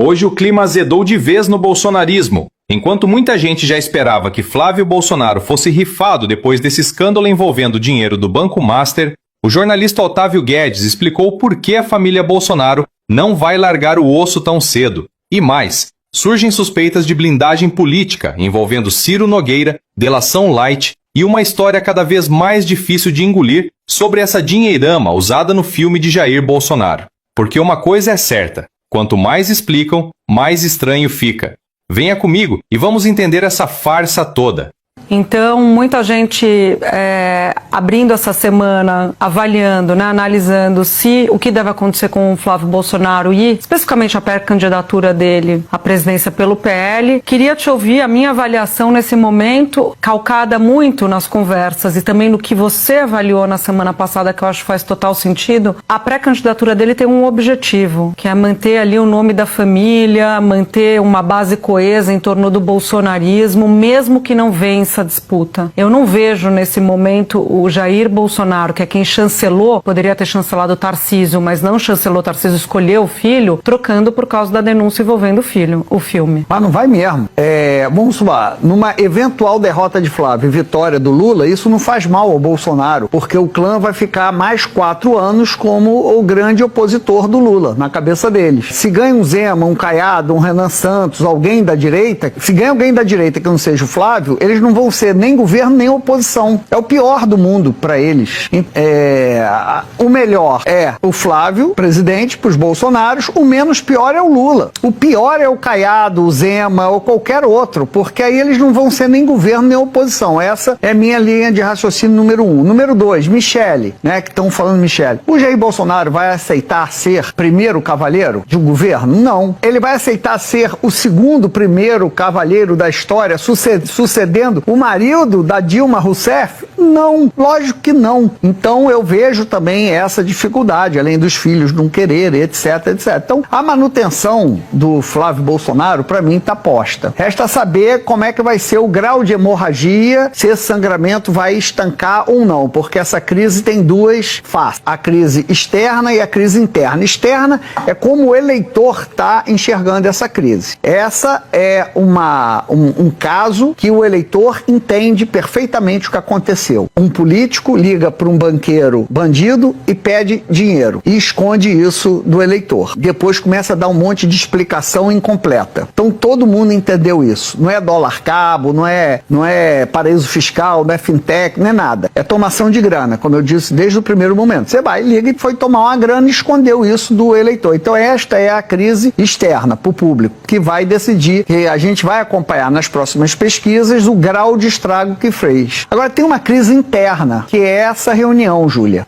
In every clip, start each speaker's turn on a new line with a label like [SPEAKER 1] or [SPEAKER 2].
[SPEAKER 1] Hoje o clima azedou de vez no bolsonarismo. Enquanto muita gente já esperava que Flávio Bolsonaro fosse rifado depois desse escândalo envolvendo o dinheiro do Banco Master, o jornalista Otávio Guedes explicou por que a família Bolsonaro não vai largar o osso tão cedo. E mais, surgem suspeitas de blindagem política envolvendo Ciro Nogueira, delação light e uma história cada vez mais difícil de engolir sobre essa dinheirama usada no filme de Jair Bolsonaro. Porque uma coisa é certa, quanto mais explicam, mais estranho fica. Venha comigo e vamos entender essa farsa toda.
[SPEAKER 2] Então, muita gente abrindo essa semana, avaliando, analisando o que deve acontecer com o Flávio Bolsonaro e especificamente a pré-candidatura dele à presidência pelo PL. Queria te ouvir a minha avaliação nesse momento, calcada muito nas conversas e também no que você avaliou na semana passada, que eu acho que faz total sentido. A pré-candidatura dele tem um objetivo, que é manter ali o nome da família, manter uma base coesa em torno do bolsonarismo, mesmo que não vença disputa. Eu não vejo nesse momento o Jair Bolsonaro, que é quem chancelou, poderia ter chancelado o Tarcísio, mas não chancelou o Tarcísio, escolheu o filho, trocando por causa da denúncia envolvendo o filme.
[SPEAKER 3] Mas não vai mesmo. Vamos supor, numa eventual derrota de Flávio e vitória do Lula, isso não faz mal ao Bolsonaro, porque o clã vai ficar mais 4 anos como o grande opositor do Lula, na cabeça deles. Se ganha um Zema, um Caiado, um Renan Santos, alguém da direita, se ganha alguém da direita que não seja o Flávio, eles não vão ser nem governo nem oposição. É o pior do mundo para eles. O melhor é o Flávio, presidente, para os Bolsonaros. O menos pior é o Lula. O pior é o Caiado, o Zema ou qualquer outro, porque aí eles não vão ser nem governo nem oposição. Essa é minha linha de raciocínio número 1. Número 2, Michele, que estão falando Michele. O Jair Bolsonaro vai aceitar ser primeiro cavalheiro de um governo? Não. Ele vai aceitar ser o segundo primeiro cavalheiro da história, sucedendo o marido da Dilma Rousseff? Não, lógico que não. Então eu vejo também essa dificuldade, além dos filhos não quererem, etc, etc. Então a manutenção do Flávio Bolsonaro, para mim, está posta. Resta saber como é que vai ser o grau de hemorragia, se esse sangramento vai estancar ou não, porque essa crise tem duas faces. A crise externa e a crise interna. Externa é como o eleitor está enxergando essa crise. Essa é um caso que o eleitor entende perfeitamente o que aconteceu. Um político liga para um banqueiro bandido e pede dinheiro e esconde isso do eleitor. Depois começa a dar um monte de explicação incompleta. Então todo mundo entendeu isso. Não é dólar cabo, não é paraíso fiscal, não é fintech, não é nada. É tomação de grana, como eu disse desde o primeiro momento. Você vai, liga e foi tomar uma grana e escondeu isso do eleitor. Então esta é a crise externa para o público, que vai decidir, que a gente vai acompanhar nas próximas pesquisas o grau de estrago que fez. Agora tem uma crise interna, que é essa reunião, Júlia.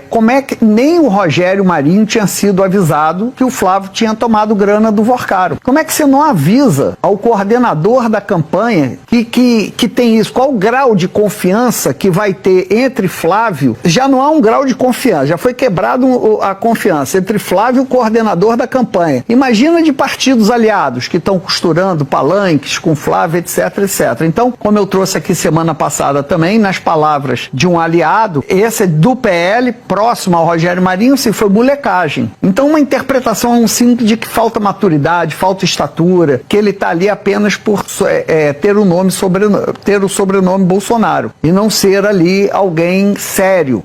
[SPEAKER 3] Como é que nem o Rogério Marinho tinha sido avisado que o Flávio tinha tomado grana do Vorcaro? Como é que você não avisa ao coordenador da campanha que tem isso? Qual o grau de confiança que vai ter entre Flávio? Já não há um grau de confiança, já foi quebrado a confiança entre Flávio e o coordenador da campanha. Imagina de partidos aliados que estão costurando palanques com Flávio, etc, etc. Então, como eu trouxe aqui semana passada também, nas palavras de um aliado, esse é do PL, próximo ao Rogério Marinho, se foi molecagem. Então, uma interpretação simples de que falta maturidade, falta estatura, que ele está ali apenas por ter o sobrenome Bolsonaro e não ser ali alguém sério,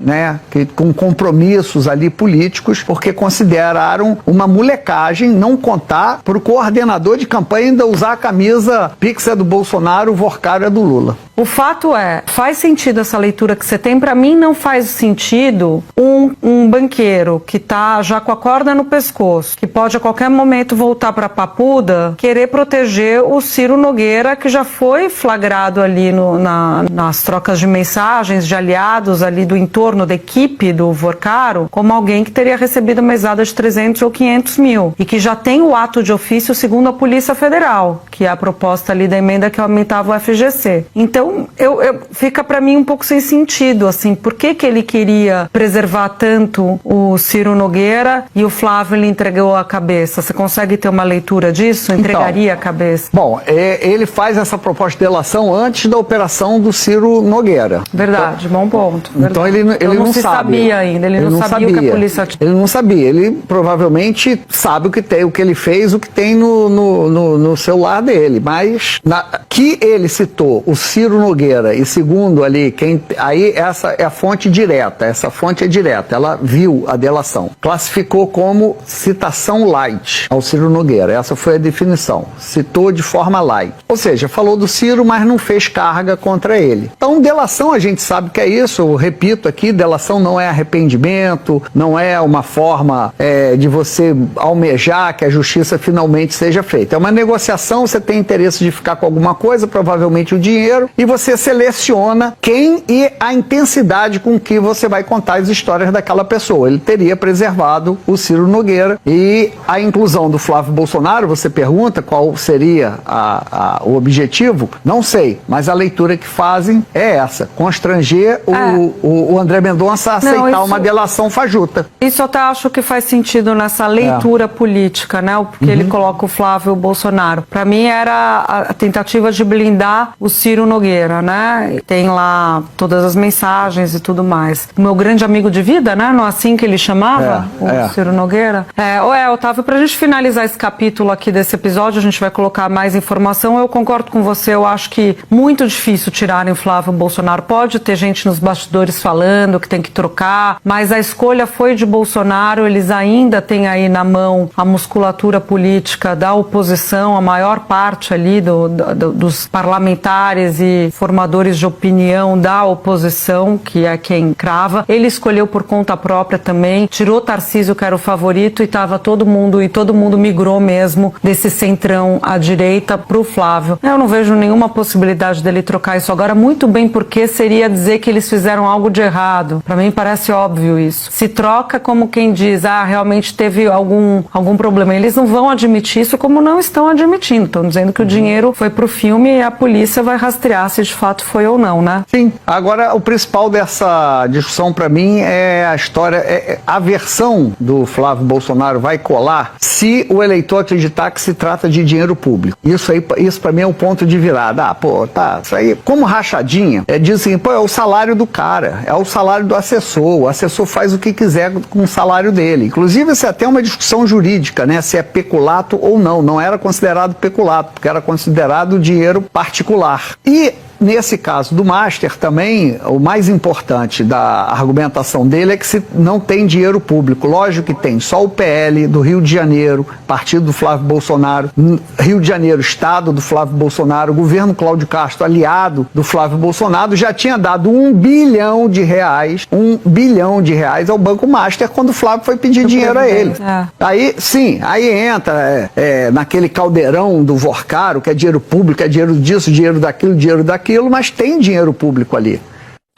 [SPEAKER 3] com compromissos ali políticos, porque consideraram uma molecagem não contar para o coordenador de campanha ainda usar a camisa Pix é do Bolsonaro, o Vorcaro é do Lula.
[SPEAKER 2] O fato faz sentido essa leitura que você tem. Para mim não faz sentido um banqueiro que está já com a corda no pescoço, que pode a qualquer momento voltar para a papuda, querer proteger o Ciro Nogueira, que já foi flagrado ali nas trocas de mensagens de aliados ali do entorno da equipe do Vorcaro, como alguém que teria recebido uma mesada de 300 ou 500 mil e que já tem o ato de ofício segundo a Polícia Federal, que é a proposta ali da emenda que aumentava o FGC. Então Então, fica para mim um pouco sem sentido, assim, por que ele queria preservar tanto o Ciro Nogueira e o Flávio ele entregou a cabeça? Você consegue ter uma leitura disso? Entregaria a cabeça?
[SPEAKER 3] Bom, ele faz essa proposta de delação antes da operação do Ciro Nogueira.
[SPEAKER 2] Verdade, bom ponto. Verdade.
[SPEAKER 3] Então ele não
[SPEAKER 2] se
[SPEAKER 3] sabe.
[SPEAKER 2] Sabia ainda, ele não sabia o que a polícia tinha.
[SPEAKER 3] Ele não sabia, ele provavelmente sabe o que ele fez, o que tem no celular dele, mas que ele citou o Ciro Nogueira e segundo ali, aí essa é a fonte direta, essa fonte é direta, ela viu a delação, classificou como citação light ao Ciro Nogueira, essa foi a definição, citou de forma light, ou seja, falou do Ciro, mas não fez carga contra ele. Então, delação a gente sabe que é isso, eu repito aqui, delação não é arrependimento, não é uma forma de você almejar que a justiça finalmente seja feita. É uma negociação, você tem interesse de ficar com alguma coisa, provavelmente o dinheiro, e você seleciona quem e a intensidade com que você vai contar as histórias daquela pessoa. Ele teria preservado o Ciro Nogueira e a inclusão do Flávio Bolsonaro, você pergunta qual seria o objetivo? Não sei, mas a leitura que fazem é essa, constranger o André Mendonça a aceitar uma delação fajuta.
[SPEAKER 2] Isso eu até acho que faz sentido nessa leitura política, né? Porque ele coloca o Flávio Bolsonaro. Para mim era a tentativa de blindar o Ciro Nogueira, né? Tem lá todas as mensagens e tudo mais. O meu grande amigo de vida, né? Não é assim que ele chamava o Ciro Nogueira? Otávio, pra gente finalizar esse capítulo aqui desse episódio, a gente vai colocar mais informação. Eu concordo com você, eu acho que muito difícil tirarem o Flávio Bolsonaro. Pode ter gente nos bastidores falando que tem que trocar, mas a escolha foi de Bolsonaro, eles ainda têm aí na mão a musculatura política da oposição, a maior parte ali dos parlamentares e formadores de opinião da oposição, que é quem crava. Ele escolheu por conta própria também, tirou Tarcísio, que era o favorito, e todo mundo migrou mesmo desse centrão à direita pro Flávio. Eu não vejo nenhuma possibilidade dele trocar isso agora, muito bem porque seria dizer que eles fizeram algo de errado. Para mim parece óbvio isso. Se troca como quem diz, realmente teve algum problema. Eles não vão admitir isso, como não estão admitindo. Estão dizendo que o dinheiro foi pro filme e a polícia vai rastrear se de fato foi ou não, né?
[SPEAKER 3] Sim. Agora, o principal dessa discussão para mim é a história, a versão do Flávio Bolsonaro vai colar se o eleitor acreditar que se trata de dinheiro público. Isso para mim é um ponto de virada. Isso aí, como rachadinha, diz assim, é o salário do cara, é o salário do assessor, o assessor faz o que quiser com o salário dele. Inclusive, isso é até uma discussão jurídica, né, se é peculato ou não. Não era considerado peculato, porque era considerado dinheiro particular. E nesse caso do Master também, o mais importante da argumentação dele é que se não tem dinheiro público. Lógico que tem, só o PL do Rio de Janeiro, partido do Flávio Bolsonaro, Rio de Janeiro, estado do Flávio Bolsonaro, governo Cláudio Castro, aliado do Flávio Bolsonaro, já tinha dado R$1 bilhão ao Banco Master quando o Flávio foi pedir dinheiro a ele. Aí entra naquele caldeirão do Vorcaro, que é dinheiro público, é dinheiro disso, dinheiro daquilo, mas tem dinheiro público ali.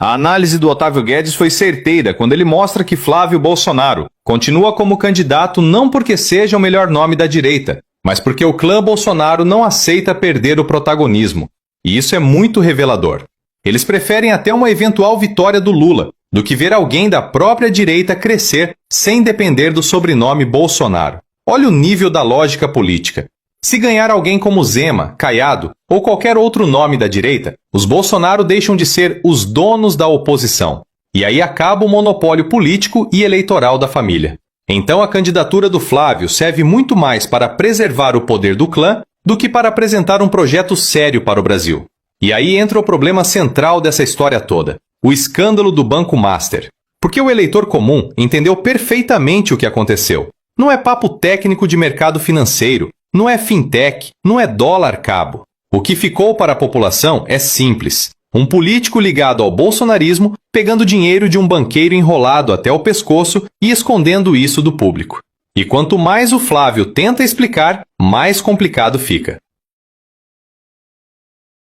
[SPEAKER 1] A análise do Otávio Guedes foi certeira quando ele mostra que Flávio Bolsonaro continua como candidato não porque seja o melhor nome da direita, mas porque o clã Bolsonaro não aceita perder o protagonismo. E isso é muito revelador. Eles preferem até uma eventual vitória do Lula do que ver alguém da própria direita crescer sem depender do sobrenome Bolsonaro. Olha o nível da lógica política. Se ganhar alguém como Zema, Caiado ou qualquer outro nome da direita, os Bolsonaro deixam de ser os donos da oposição. E aí acaba o monopólio político e eleitoral da família. Então a candidatura do Flávio serve muito mais para preservar o poder do clã do que para apresentar um projeto sério para o Brasil. E aí entra o problema central dessa história toda, o escândalo do Banco Master. Porque o eleitor comum entendeu perfeitamente o que aconteceu. Não é papo técnico de mercado financeiro, não é fintech, não é dólar cabo. O que ficou para a população é simples. Um político ligado ao bolsonarismo pegando dinheiro de um banqueiro enrolado até o pescoço e escondendo isso do público. E quanto mais o Flávio tenta explicar, mais complicado fica.